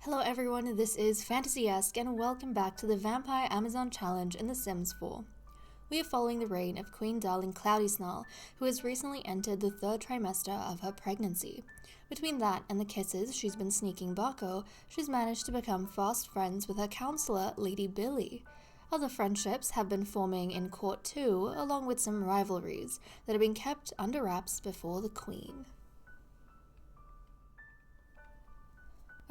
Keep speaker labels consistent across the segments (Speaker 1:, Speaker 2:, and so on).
Speaker 1: Hello everyone, this is Fantasy-esque and welcome back to the Vampire Amazon Challenge in The Sims 4. We are following the reign of Queen Darling Cloudy Snarl, who has recently entered the third trimester of her pregnancy. Between that and the kisses she's been sneaking Barco, she's managed to become fast friends with her counselor, Lady Billy. Other friendships have been forming in court too, along with some rivalries that are being kept under wraps before the Queen.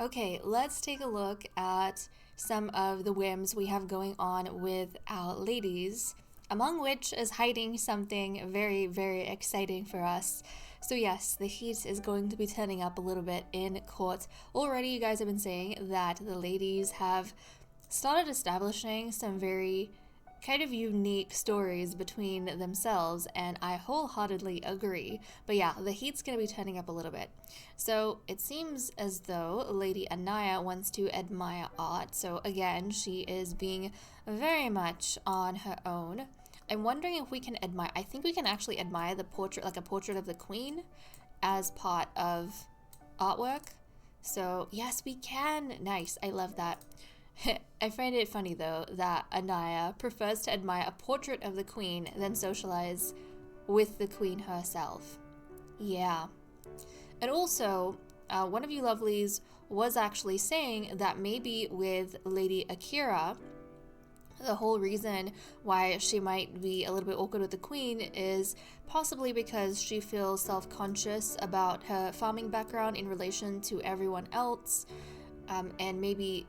Speaker 1: Okay, let's take a look at some of the whims we have going on with our ladies, among which is hiding something very, very exciting for us. So yes, the heat is going to be turning up a little bit in court. Already you guys have been saying that the ladies have started establishing some very kind of unique stories between themselves, and I wholeheartedly agree. But yeah, the heat's gonna be turning up a little bit. So it seems as though Lady Anaya wants to admire art. So again, she is being very much on her own. I'm wondering if we can admire, I think we can actually admire the portrait, like a portrait of the Queen, as part of artwork. So yes, we can. Nice, I love that. I find it funny though that Anaya prefers to admire a portrait of the Queen than socialize with the Queen herself. Yeah. And also, one of you lovelies was actually saying that maybe with Lady Akira, the whole reason why she might be a little bit awkward with the Queen is possibly because she feels self-conscious about her farming background in relation to everyone else, and maybe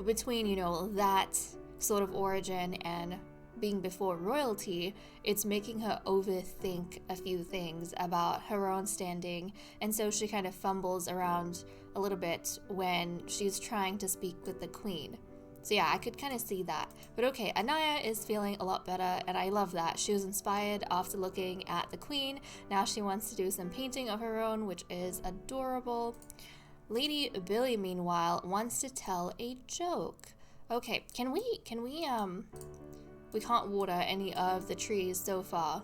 Speaker 1: between, that sort of origin and being before royalty, it's making her overthink a few things about her own standing, and so she kind of fumbles around a little bit when she's trying to speak with the Queen. So yeah, I could kind of see that. But okay, Anaya is feeling a lot better, and I love that. She was inspired after looking at the Queen. Now she wants to do some painting of her own, which is adorable. Lady Billy, meanwhile, wants to tell a joke. Okay, we can't water any of the trees so far.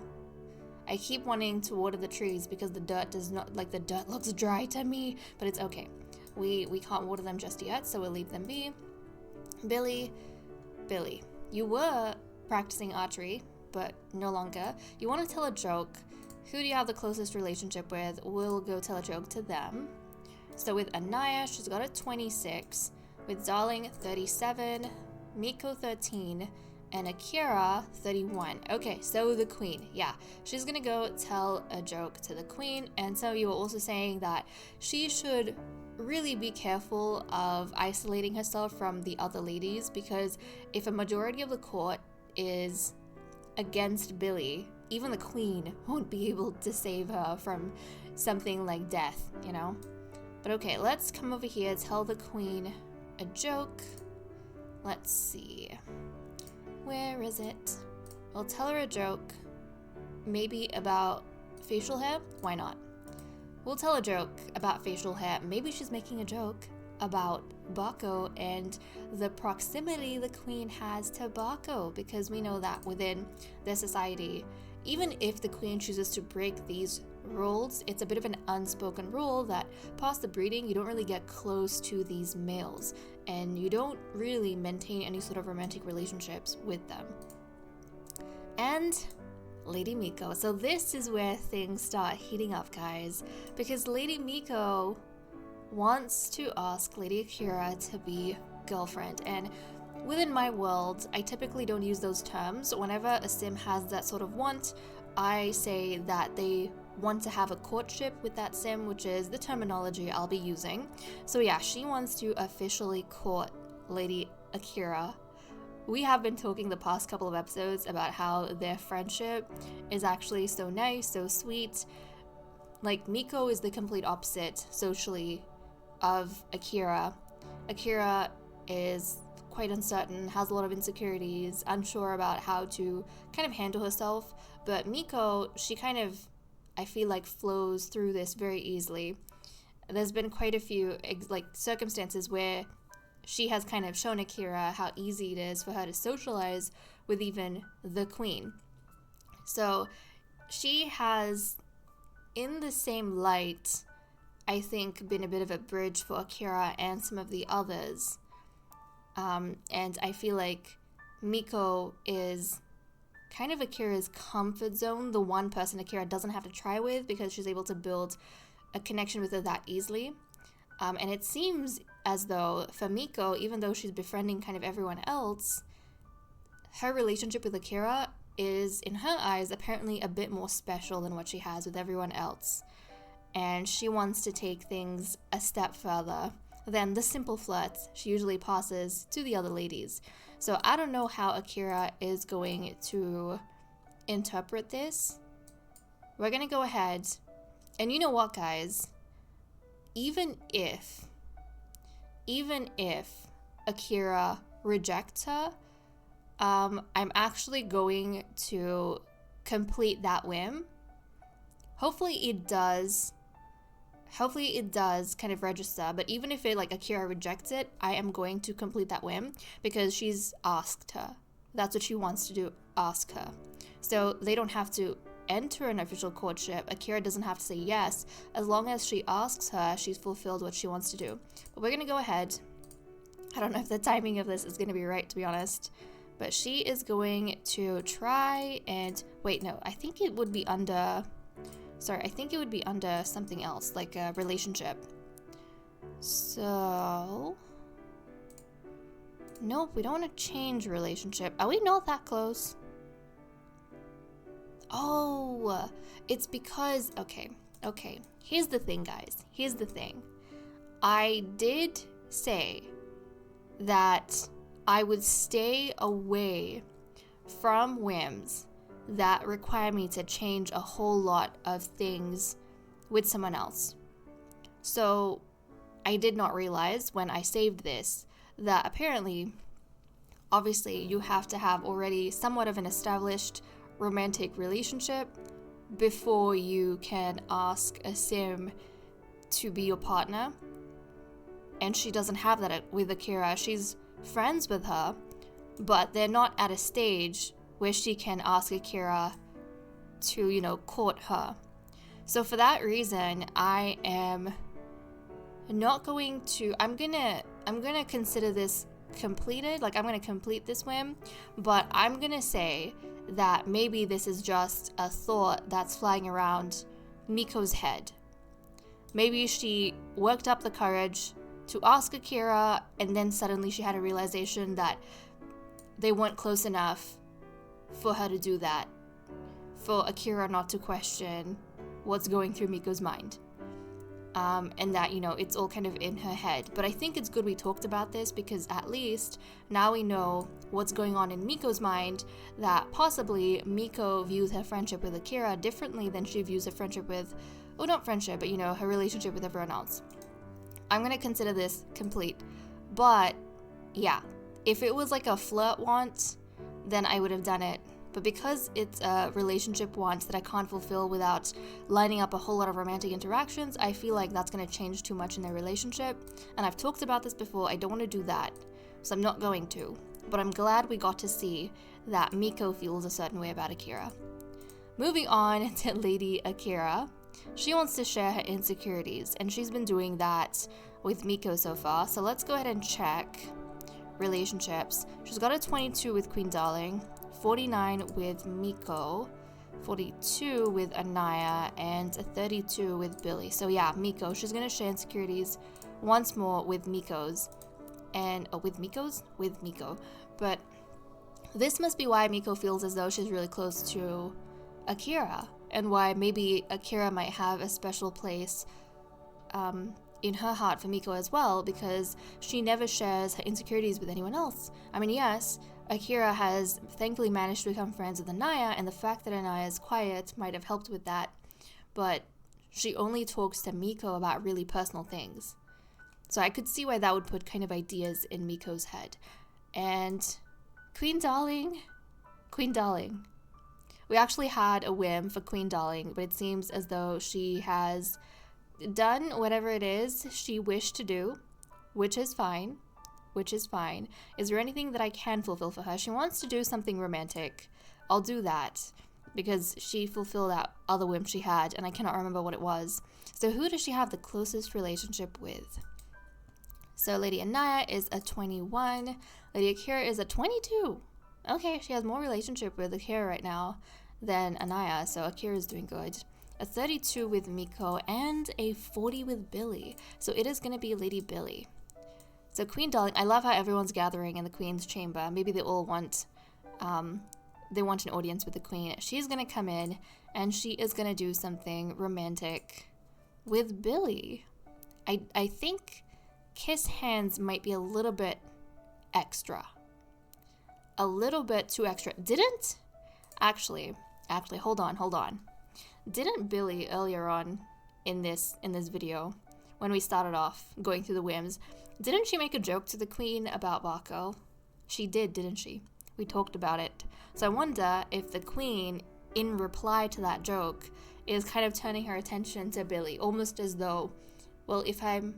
Speaker 1: I keep wanting to water the trees because the dirt looks dry to me, but it's okay. We can't water them just yet, so we'll leave them be. Billy, you were practicing archery, but no longer. You want to tell a joke. Who do you have the closest relationship with? We'll go tell a joke to them. So with Anaya, she's got a 26, with Darling 37, Miko 13, and Akira 31. Okay, so the Queen, yeah, she's gonna go tell a joke to the Queen, and so you were also saying that she should really be careful of isolating herself from the other ladies, because if a majority of the court is against Billy, even the Queen won't be able to save her from something like death, But okay, let's come over here, tell the Queen a joke. Let's see. Where is it? We'll tell her a joke. Maybe about facial hair? Why not? We'll tell a joke about facial hair. Maybe she's making a joke about Barco and the proximity the Queen has to Barco, because we know that within their society, even if the Queen chooses to break these rules, it's a bit of an unspoken rule that past the breeding, you don't really get close to these males, and you don't really maintain any sort of romantic relationships with them. And Lady Miko. So this is where things start heating up, guys, because Lady Miko wants to ask Lady Akira to be girlfriend, and within my world, I typically don't use those terms. Whenever a sim has that sort of want, I say that they want to have a courtship with that sim, which is the terminology I'll be using. So yeah, she wants to officially court Lady Akira. We have been talking the past couple of episodes about how their friendship is actually so nice, so sweet. Like, Miko is the complete opposite socially of Akira. Akira is quite uncertain, has a lot of insecurities, unsure about how to kind of handle herself, but Miko, she kind of, I feel like, flows through this very easily. There's been quite a few circumstances where she has kind of shown Akira how easy it is for her to socialize with even the Queen. So she has, in the same light, I think, been a bit of a bridge for Akira and some of the others. And I feel like Miko is kind of Akira's comfort zone, the one person Akira doesn't have to try with because she's able to build a connection with her that easily. And it seems as though for Miko, even though she's befriending kind of everyone else, her relationship with Akira is, in her eyes, apparently a bit more special than what she has with everyone else. And she wants to take things a step further than the simple flirts she usually passes to the other ladies. So I don't know how Akira is going to interpret this. We're gonna go ahead, and you know what, guys? Even if Akira rejects her, I'm actually going to complete that whim. Hopefully it does kind of register, but even if Akira rejects it, I am going to complete that whim because she's asked her. That's what she wants to do, ask her. So they don't have to enter an official courtship. Akira doesn't have to say yes. As long as she asks her, she's fulfilled what she wants to do. But we're going to go ahead. I don't know if the timing of this is going to be right, to be honest. But she is going to try and... Wait, no. I think it would be under... Sorry, I think it would be under something else, like a relationship. So... Nope, we don't want to change relationship. Are we not that close? Oh, it's because... Okay. Here's the thing, guys. Here's the thing. I did say that I would stay away from whims that require me to change a whole lot of things with someone else. So I did not realize when I saved this that apparently, obviously, you have to have already somewhat of an established romantic relationship before you can ask a sim to be your partner. And she doesn't have that with Akira. She's friends with her, but they're not at a stage where she can ask Akira to, court her. So for that reason, I am not going to... I'm gonna consider this completed. I'm gonna complete this whim, but I'm gonna say that maybe this is just a thought that's flying around Miko's head. Maybe she worked up the courage to ask Akira, and then suddenly she had a realization that they weren't close enough for her to do that, for Akira not to question what's going through Miko's mind. And that, it's all kind of in her head. But I think it's good we talked about this because at least now we know what's going on in Miko's mind, that possibly Miko views her friendship with Akira differently than she views her friendship with, well, not friendship, but, her relationship with everyone else. I'm going to consider this complete. But, yeah, if it was like a flirt want, then I would have done it. But because it's a relationship want that I can't fulfill without lining up a whole lot of romantic interactions, I feel like that's going to change too much in their relationship. And I've talked about this before, I don't want to do that. So I'm not going to. But I'm glad we got to see that Miko feels a certain way about Akira. Moving on to Lady Akira. She wants to share her insecurities, and she's been doing that with Miko so far. So let's go ahead and check relationships. She's got a 22 with Queen Darling, 49 with Miko, 42 with Anaya, and a 32 with Billy. So yeah, Miko. She's going to share insecurities once more with Miko's. And, with Miko. But this must be why Miko feels as though she's really close to Akira, and why maybe Akira might have a special place in her heart for Miko as well, because she never shares her insecurities with anyone else. I mean, yes, Akira has thankfully managed to become friends with Anaya, and the fact that Anaya is quiet might have helped with that, but she only talks to Miko about really personal things. So I could see why that would put kind of ideas in Miko's head. And Queen Darling. We actually had a whim for Queen Darling, but it seems as though she has done whatever it is she wished to do, which is fine. Is there anything that I can fulfill for her? She wants to do something romantic. I'll do that, because she fulfilled that other whim she had, and I cannot remember what it was. So who does she have the closest relationship with? So Lady Anaya is a 21. Lady Akira is a 22. Okay, she has more relationship with Akira right now than Anaya, so Akira is doing good. A 32 with Miko and a 40 with Billy. So it is going to be Lady Billy. So Queen Darling, I love how everyone's gathering in the Queen's chamber. Maybe they all want, they want an audience with the Queen. She's going to come in and she is going to do something romantic with Billy. I think kiss hands might be a little bit extra. A little bit too extra. Didn't? Actually, hold on. Didn't Billy earlier on in this video, when we started off going through the whims, didn't she make a joke to the Queen about Bako? She did, didn't she? We talked about it. So I wonder if the Queen, in reply to that joke, is kind of turning her attention to Billy, almost as though, well, if I'm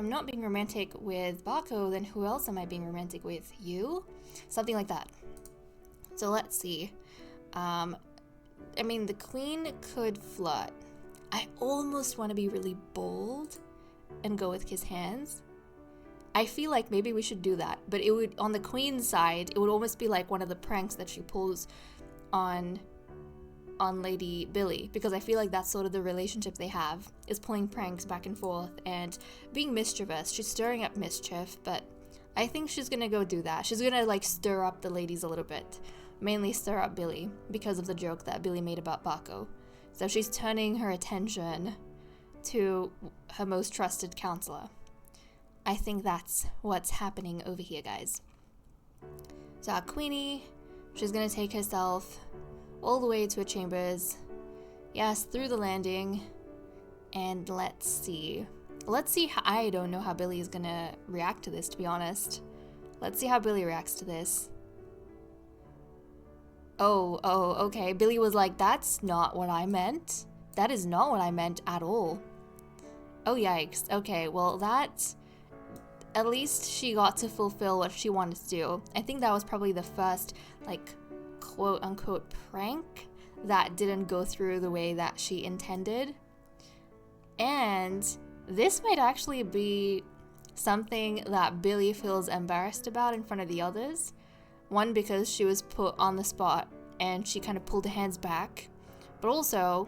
Speaker 1: not being romantic with Bako, then who else am I being romantic with? You? Something like that. So let's see. I mean, the Queen could flirt. I almost want to be really bold and go with kiss hands. I feel like maybe we should do that, but it would, on the Queen's side, it would almost be like one of the pranks that she pulls on Lady Billy, because I feel like that's sort of the relationship they have, is pulling pranks back and forth and being mischievous. She's stirring up mischief, but I think she's gonna go do that. She's gonna like stir up the ladies a little bit, mainly stir up Billy because of the joke that Billy made about Bako. So she's turning her attention to her most trusted counselor. I think that's what's happening over here, guys. So our Queenie, she's gonna take herself all the way to her chambers. Yes, through the landing. And let's see. I don't know how Billy is gonna react to this, to be honest. Let's see how Billy reacts to this. Oh, okay. Billy was like, that's not what I meant. That is not what I meant at all. Oh, yikes. Okay, well, at least she got to fulfill what she wanted to do. I think that was probably the first, like, quote-unquote prank that didn't go through the way that she intended. And this might actually be something that Billy feels embarrassed about in front of the others. One, because she was put on the spot and she kind of pulled her hands back. But also,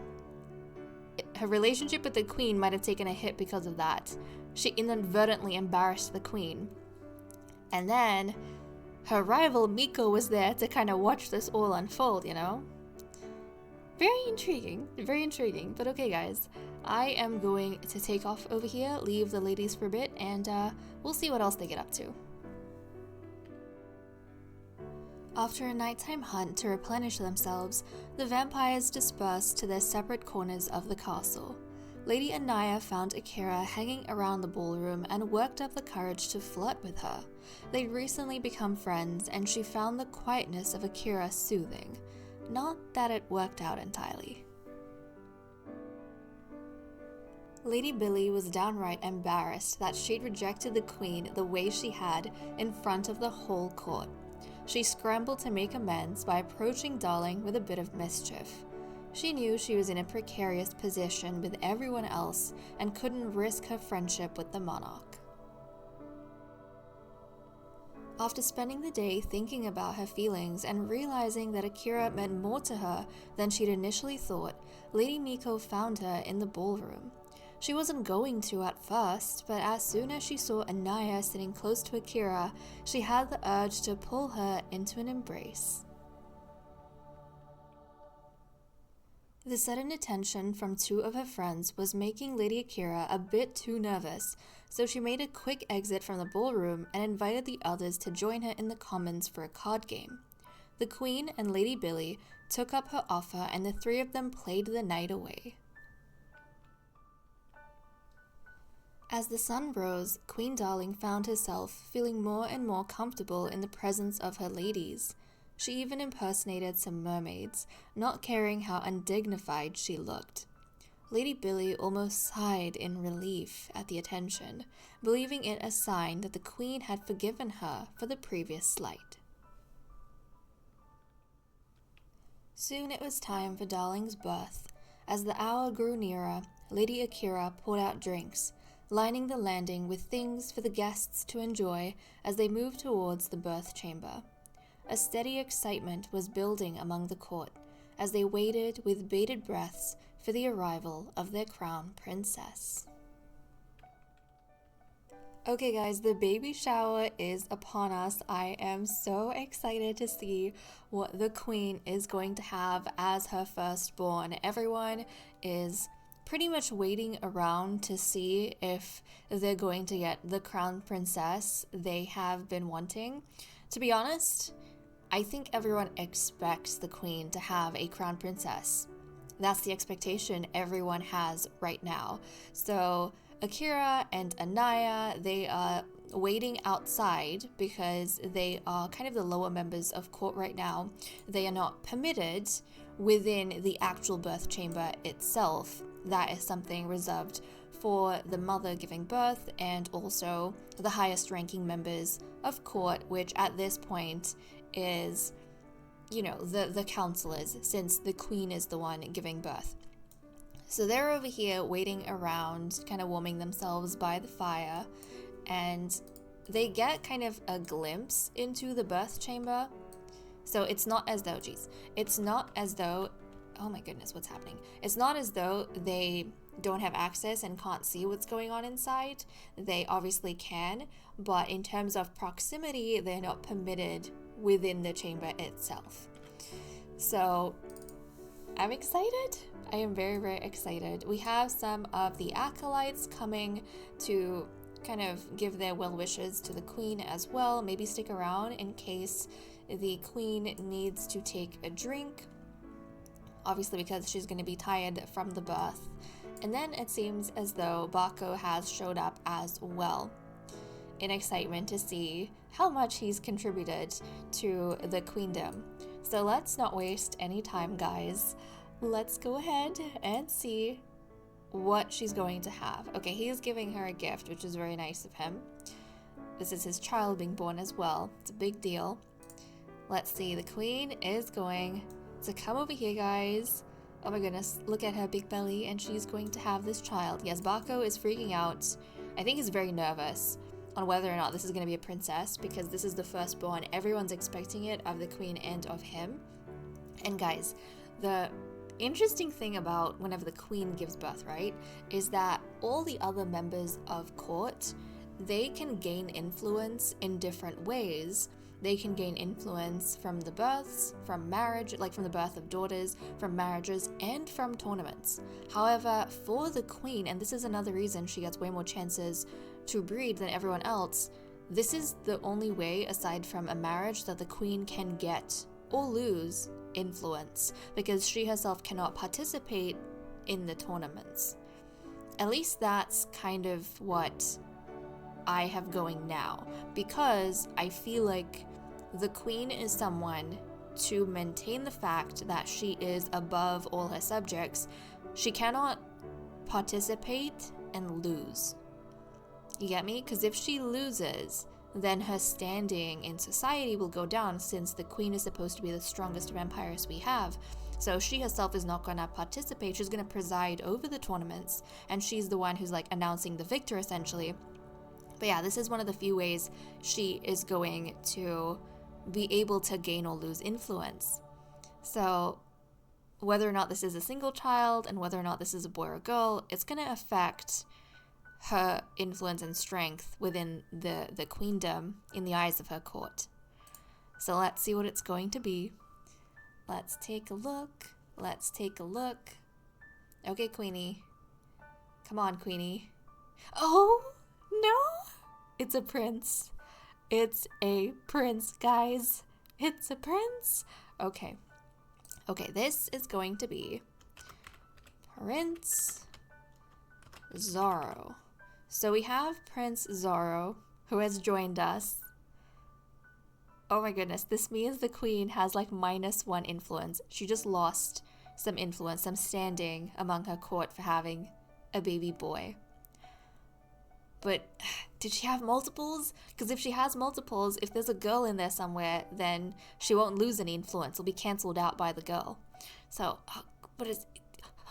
Speaker 1: her relationship with the Queen might have taken a hit because of that. She inadvertently embarrassed the Queen. And then her rival Miko was there to kind of watch this all unfold, you know? Very intriguing, but okay guys, I am going to take off over here, leave the ladies for a bit, and we'll see what else they get up to. After a nighttime hunt to replenish themselves, the vampires dispersed to their separate corners of the castle. Lady Anaya found Akira hanging around the ballroom and worked up the courage to flirt with her. They'd recently become friends, and she found the quietness of Akira soothing. Not that it worked out entirely. Lady Billy was downright embarrassed that she'd rejected the Queen the way she had in front of the whole court. She scrambled to make amends by approaching Darling with a bit of mischief. She knew she was in a precarious position with everyone else and couldn't risk her friendship with the monarch. After spending the day thinking about her feelings and realizing that Akira meant more to her than she'd initially thought, Lady Miko found her in the ballroom. She wasn't going to at first, but as soon as she saw Anaya sitting close to Akira, she had the urge to pull her into an embrace. The sudden attention from two of her friends was making Lady Akira a bit too nervous, so she made a quick exit from the ballroom and invited the others to join her in the commons for a card game. The Queen and Lady Billy took up her offer, and the three of them played the night away. As the sun rose, Queen Darling found herself feeling more and more comfortable in the presence of her ladies. She even impersonated some mermaids, not caring how undignified she looked. Lady Billy almost sighed in relief at the attention, believing it a sign that the Queen had forgiven her for the previous slight. Soon it was time for Darling's birth. As the hour grew nearer, Lady Akira poured out drinks, lining the landing with things for the guests to enjoy as they moved towards the birth chamber. A steady excitement was building among the court as they waited with bated breaths for the arrival of their crown princess. Okay guys, the baby shower is upon us. I am so excited to see what the queen is going to have as her firstborn. Everyone is pretty much waiting around to see if they're going to get the crown princess they have been wanting. To be honest, I think everyone expects the queen to have a crown princess. That's the expectation everyone has right now. So Akira and Anaya, they are waiting outside because they are kind of the lower members of court right now. They are not permitted within the actual birth chamber itself. That is something reserved for the mother giving birth and also the highest ranking members of court, which at this point is, you know, the counselors, since the queen is the one giving birth. So they're over here waiting around, kind of warming themselves by the fire, and they get kind of a glimpse into the birth chamber. So it's not as though, oh my goodness, what's happening? It's not as though they don't have access and can't see what's going on inside. They obviously can, but in terms of proximity, they're not permitted within the chamber itself. So I'm excited. I am very, very excited. We have some of the acolytes coming to kind of give their well wishes to the queen as well. Maybe stick around in case the queen needs to take a drink. Obviously because she's going to be tired from the birth. And then it seems as though Bako has showed up as well, in excitement to see how much he's contributed to the queendom. So let's not waste any time, guys. Let's go ahead and see what she's going to have. Okay, he is giving her a gift, which is very nice of him. This is his child being born as well. It's a big deal. Let's see, the queen is going to come over here, guys. Oh my goodness, look at her big belly, and she's going to have this child. Yes, Bako is freaking out. I think he's very nervous on whether or not this is going to be a princess, because this is the firstborn. Everyone's expecting it of the queen and of him. And guys, the interesting thing about whenever the queen gives birth, right, is that all the other members of court, they can gain influence in different ways. They can gain influence from the births, from marriage, like from the birth of daughters, from marriages, and from tournaments. However, for the queen, and this is another reason she gets way more chances to breed than everyone else, this is the only way, aside from a marriage, that the queen can get or lose influence, because she herself cannot participate in the tournaments. At least that's kind of what I have going now, because I feel like the queen is someone to maintain the fact that she is above all her subjects. She cannot participate and lose. You get me? Because if she loses, then her standing in society will go down, since the queen is supposed to be the strongest vampiress we have. So she herself is not going to participate. She's going to preside over the tournaments, and she's the one who's like announcing the victor essentially. But yeah, this is one of the few ways she is going to be able to gain or lose influence. So whether or not this is a single child and whether or not this is a boy or girl, it's going to affect her influence and strength within the queendom in the eyes of her court. So let's see what it's going to be. Let's take a look. Let's take a look. Okay, Queenie. Come on, Queenie. Oh, no! It's a prince. It's a prince, guys. It's a prince. Okay. Okay, this is going to be Prince Zorro. So we have Prince Zorro, who has joined us. Oh my goodness, this means the queen has like -1 influence. She just lost some influence, some standing among her court for having a baby boy. But did she have multiples? Because if she has multiples, if there's a girl in there somewhere, then she won't lose any influence. It'll be cancelled out by the girl. So,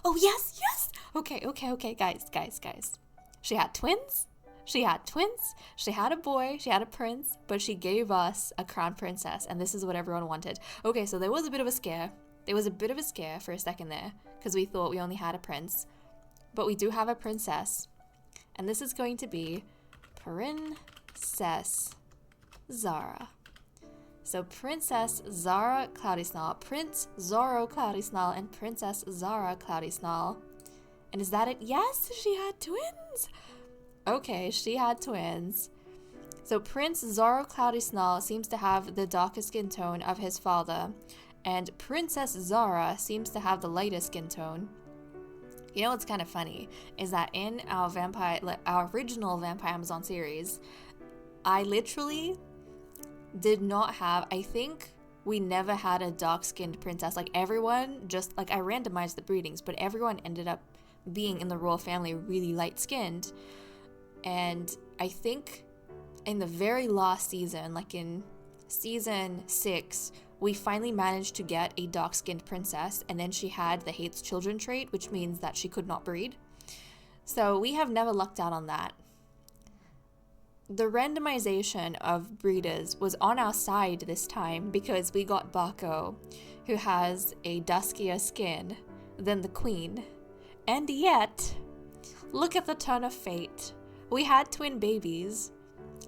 Speaker 1: Oh, yes, yes. Okay, guys. She had twins. She had a boy, she had a prince, but she gave us a crown princess, and this is what everyone wanted. Okay, so there was a bit of a scare. There was a bit of a scare for a second there, because we thought we only had a prince. But we do have a princess, and this is going to be Princess Zara. So Princess Zara Cloudy Snarl, Prince Zorro Cloudy Snarl, and Princess Zara Cloudy Snarl. And is that it? Yes, she had twins! Okay, she had twins. So Prince Zorro Cloudy Snarl seems to have the darker skin tone of his father, and Princess Zara seems to have the lighter skin tone. You know what's kind of funny is that in our original Vampire Amazon series, I literally did not have, I think we never had a dark-skinned princess. Like everyone just, like I randomized the breedings, but everyone ended up being in the royal family really light-skinned. And I think in the very last season, like in season 6, we finally managed to get a dark-skinned princess, and then she had the hates children trait, which means that she could not breed. So we have never lucked out on that. The randomization of breeders was on our side this time because we got Baco, who has a duskier skin than the queen. And yet, look at the turn of fate. We had twin babies.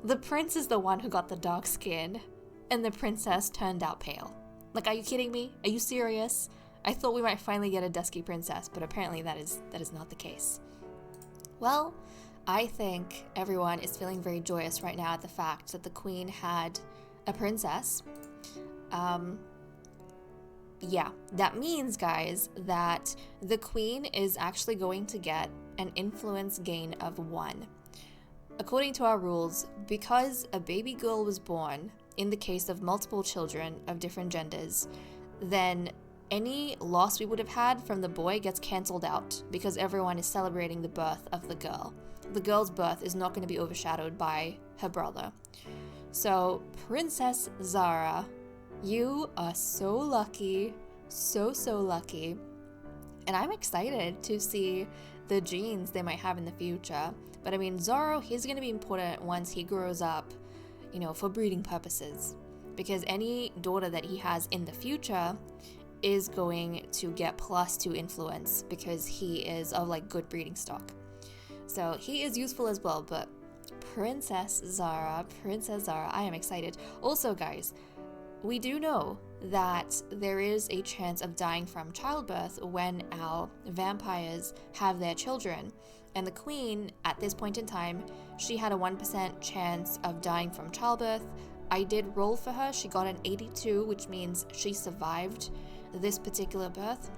Speaker 1: The prince is the one who got the dark skin, and the princess turned out pale. Like, are you kidding me? Are you serious? I thought we might finally get a dusky princess, but apparently that is not the case. Well, I think everyone is feeling very joyous right now at the fact that the queen had a princess. Yeah, that means, guys, that the queen is actually going to get an influence gain of 1. According to our rules, because a baby girl was born, in the case of multiple children of different genders, then any loss we would have had from the boy gets cancelled out because everyone is celebrating the birth of the girl. The girl's birth is not going to be overshadowed by her brother. So, Princess Zara, you are so lucky, so lucky, and I'm excited to see the genes they might have in the future. But I mean, Zorro, he's going to be important once he grows up, you know, for breeding purposes, because any daughter that he has in the future is going to get +2 influence because he is of like good breeding stock. So he is useful as well. But Princess Zara, I am excited. Also, guys, we do know that there is a chance of dying from childbirth when our vampires have their children. And the queen, at this point in time, she had a 1% chance of dying from childbirth. I did roll for her. She got an 82, which means she survived this particular birth.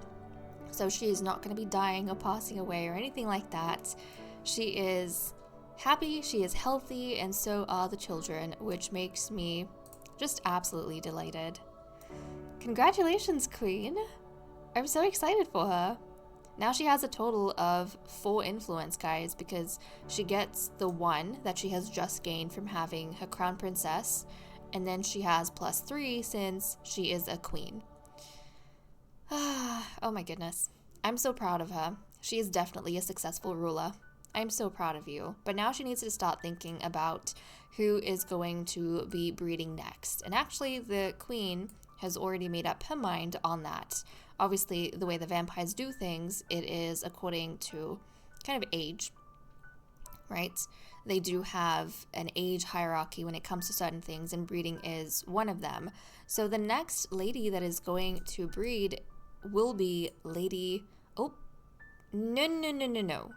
Speaker 1: So she is not going to be dying or passing away or anything like that. She is happy, she is healthy, and so are the children, which makes me just absolutely delighted. Congratulations, Queen! I'm so excited for her. Now she has a total of 4 influence, guys, because she gets the 1 that she has just gained from having her crown princess, and then she has +3 since she is a queen. Oh my goodness. I'm so proud of her. She is definitely a successful ruler. I'm so proud of you. But now she needs to start thinking about who is going to be breeding next. And actually, the queen has already made up her mind on that. Obviously, the way the vampires do things, it is according to kind of age, right? They do have an age hierarchy when it comes to certain things, and breeding is one of them. So the next lady that is going to breed will be Lady... Oh, no.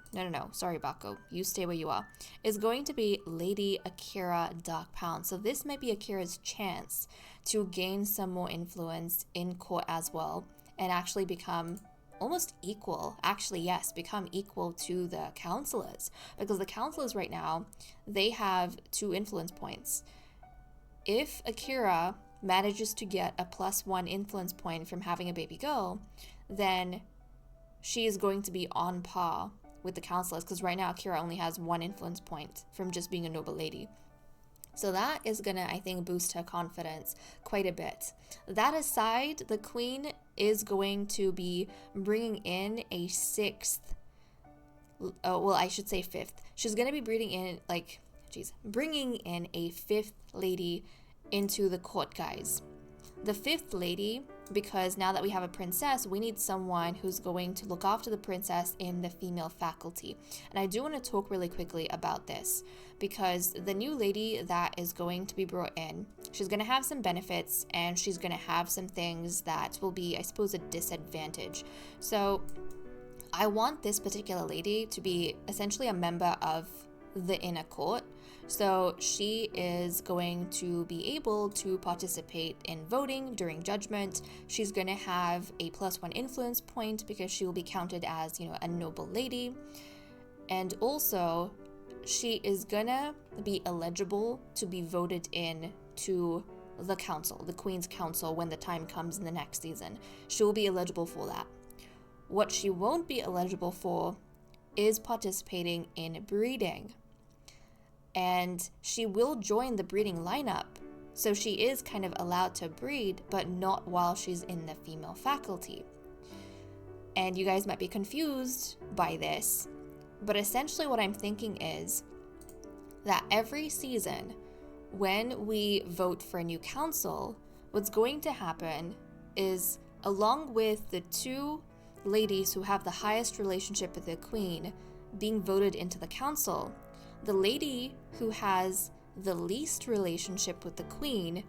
Speaker 1: Sorry, Baco. You stay where you are. Is going to be Lady Akira Darkpound. So this might be Akira's chance to gain some more influence in court as well, and actually become almost equal. Actually, yes, become equal to the counselors. Because the counselors right now, they have 2 influence points. If Akira manages to get a +1 influence point from having a baby girl, then she is going to be on par with the counselors, because right now Akira only has 1 influence point from just being a noble lady. So that is gonna, I think, boost her confidence quite a bit. That aside, the queen is going to be bringing in a sixth, well, I should say fifth. She's gonna be bringing in a fifth lady into the court, guys. The fifth lady, because now that we have a princess, we need someone who's going to look after the princess in the female faculty. And I do want to talk really quickly about this, because the new lady that is going to be brought in, she's going to have some benefits and she's going to have some things that will be, I suppose, a disadvantage. So I want this particular lady to be essentially a member of the inner court. So she is going to be able to participate in voting during judgment. She's going to have a +1 influence point because she will be counted as, a noble lady. And also, she is going to be eligible to be voted in to the council, the Queen's Council, when the time comes in the next season. She will be eligible for that. What she won't be eligible for is participating in breeding. And she will join the breeding lineup, so she is kind of allowed to breed, but not while she's in the female faculty. And you guys might be confused by this, but essentially what I'm thinking is that every season, when we vote for a new council, what's going to happen is, along with the two ladies who have the highest relationship with the queen being voted into the council, the lady who has the least relationship with the queen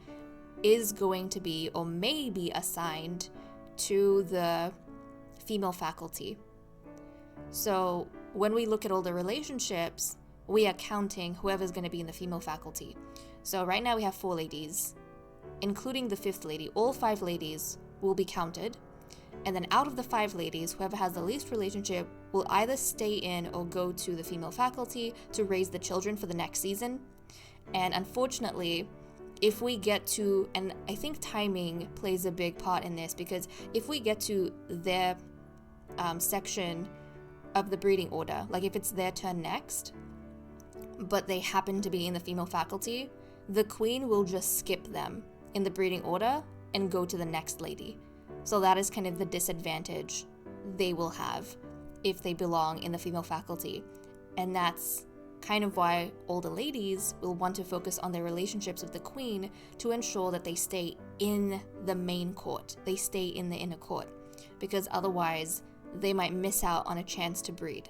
Speaker 1: is going to be, or may be, assigned to the female faculty. So when we look at all the relationships, we are counting whoever's going to be in the female faculty. So right now we have 4 ladies, including the 5th lady. All 5 ladies will be counted. And then out of the 5 ladies, whoever has the least relationship will either stay in or go to the female faculty to raise the children for the next season. And unfortunately, if we get to, and I think timing plays a big part in this, because if we get to their section of the breeding order, like if it's their turn next, but they happen to be in the female faculty, the queen will just skip them in the breeding order and go to the next lady. So that is kind of the disadvantage they will have if they belong in the female faculty. And that's kind of why all the ladies will want to focus on their relationships with the queen to ensure that they stay in the main court, they stay in the inner court, because otherwise they might miss out on a chance to breed.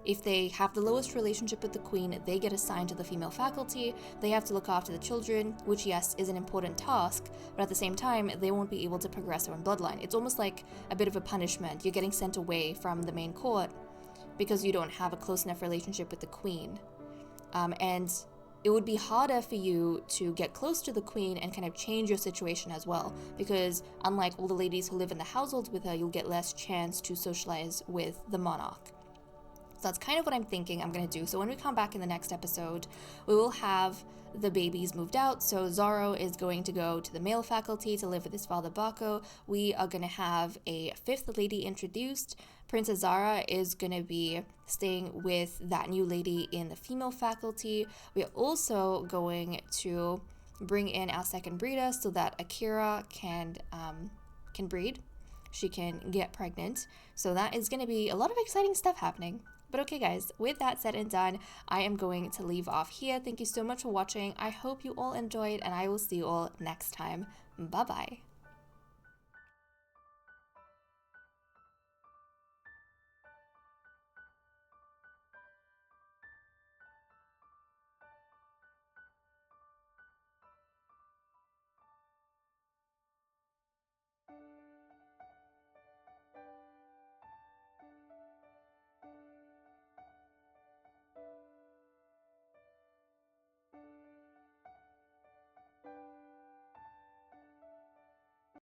Speaker 1: If they have the lowest relationship with the queen, they get assigned to the female faculty. They have to look after the children, which, yes, is an important task, but at the same time, they won't be able to progress their own bloodline. It's almost like a bit of a punishment. You're getting sent away from the main court because you don't have a close enough relationship with the queen. And it would be harder for you to get close to the queen and kind of change your situation as well, because unlike all the ladies who live in the households with her, you'll get less chance to socialize with the monarch. So that's kind of what I'm thinking I'm going to do. So when we come back in the next episode, we will have the babies moved out. So Zorro is going to go to the male faculty to live with his father Baco. We are going to have a 5th lady introduced. Princess Zara is going to be staying with that new lady in the female faculty. We are also going to bring in our 2nd breeder so that Akira can breed. She can get pregnant. So that is going to be a lot of exciting stuff happening. But okay, guys, with that said and done, I am going to leave off here. Thank you so much for watching. I hope you all enjoyed, and I will see you all next time. Bye-bye.